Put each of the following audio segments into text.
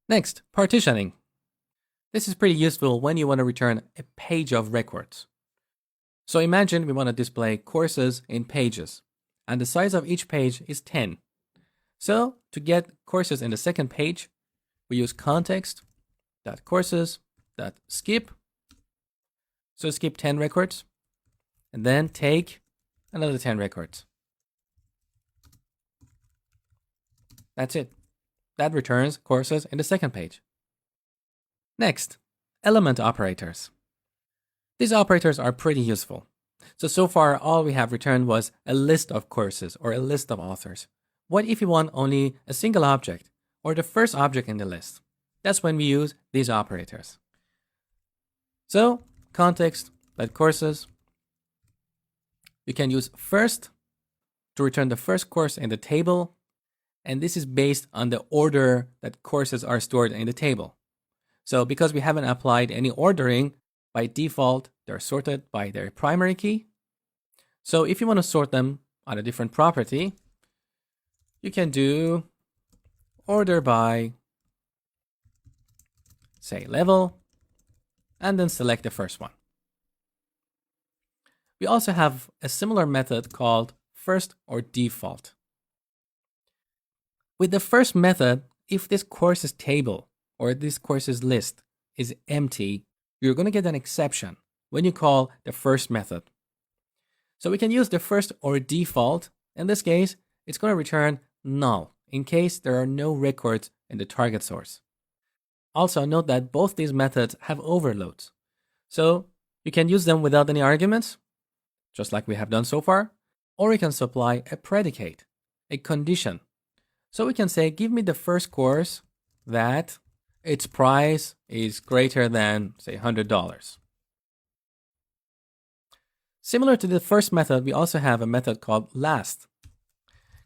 Next, partitioning. This is pretty useful when you want to return a page of records. So imagine we want to display courses in pages, and the size of each page is 10. So to get courses in the second page, we use context.courses.skip. So skip 10 records, and then take another 10 records. That's it. That returns courses in the second page. Next, element operators. These operators are pretty useful. So far, all we have returned was a list of courses or a list of authors. What if you want only a single object or the first object in the list? That's when we use these operators. So, context.courses, you can use first to return the first course in the table, and this is based on the order that courses are stored in the table. So because we haven't applied any ordering, by default, they're sorted by their primary key. So if you want to sort them on a different property, you can do order by, say, level, and then select the first one. We also have a similar method called first or default. With the first method, if this courses table or this courses list is empty, you're going to get an exception when you call the first method. So we can use the first or default. In this case, it's going to return null in case there are no records in the target source. Also note that both these methods have overloads. So you can use them without any arguments, just like we have done so far, or you can supply a predicate, a condition. So we can say, give me the first course that its price is greater than, say, $100. Similar to the first method, we also have a method called last.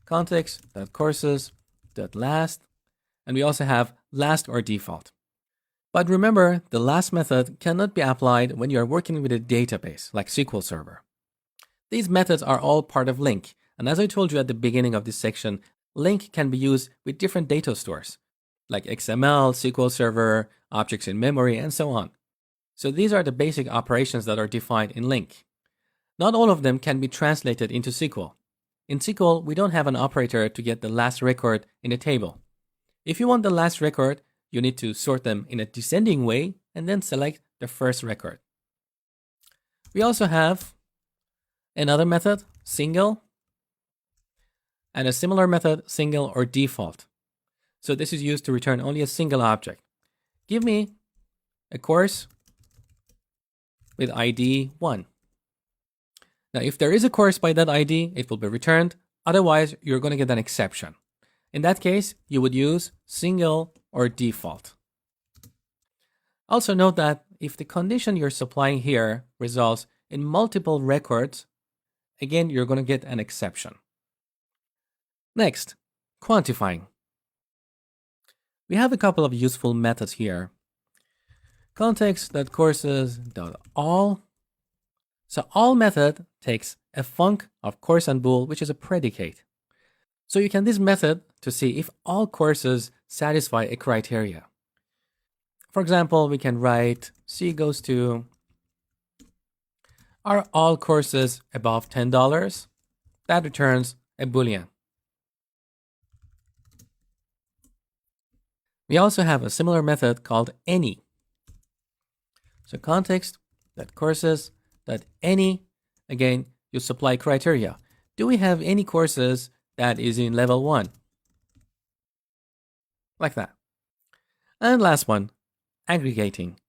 Context.courses.last, and we also have last or default. But remember, the last method cannot be applied when you are working with a database like SQL Server. These methods are all part of LINQ, and as I told you at the beginning of this section, LINQ can be used with different data stores like XML, SQL Server, objects in memory, and so on. So these are the basic operations that are defined in LINQ. Not all of them can be translated into SQL. In SQL, we don't have an operator to get the last record in a table. If you want the last record, you need to sort them in a descending way and then select the first record. We also have another method, single, and a similar method, single or default. So this is used to return only a single object. Give me a course with ID 1. Now, if there is a course by that ID, it will be returned. Otherwise, you're going to get an exception. In that case, you would use single or default. Also note that if the condition you're supplying here results in multiple records, again, you're going to get an exception. Next, quantifying. We have a couple of useful methods here. Context.courses.all. So all method takes a func of course and bool, which is a predicate. So you can use this method to see if all courses satisfy a criteria. For example, we can write C goes to, are all courses above $10? That returns a boolean. We also have a similar method called any. So context.courses.any, again, you supply criteria. Do we have any courses that is in level 1? Like that. And last one, aggregating.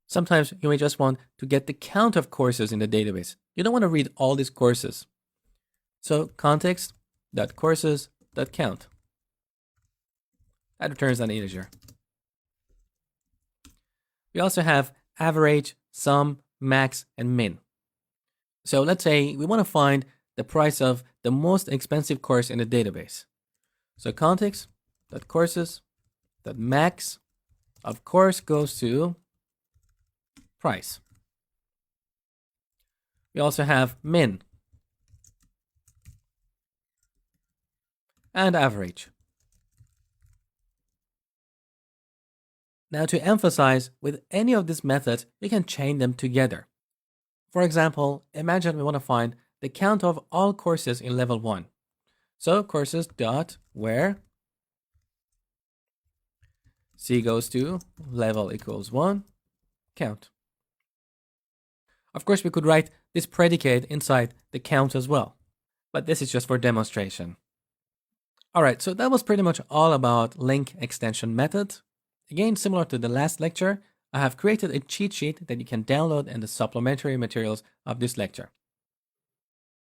Sometimes you may just want to get the count of courses in the database. You don't want to read all these courses. So context.courses.count. That returns an integer. We also have average, sum, max, and min. So let's say we want to find the price of the most expensive course in the database. So context.courses.max, of course, goes to price. We also have min and average. Now to emphasize, with any of these methods, you can chain them together. For example, imagine we want to find the count of all courses in level 1. So courses dot where c goes to level equals 1 count. Of course, we could write this predicate inside the count as well, but this is just for demonstration. Alright, so that was pretty much all about LINQ extension methods. Again, similar to the last lecture, I have created a cheat sheet that you can download in the supplementary materials of this lecture.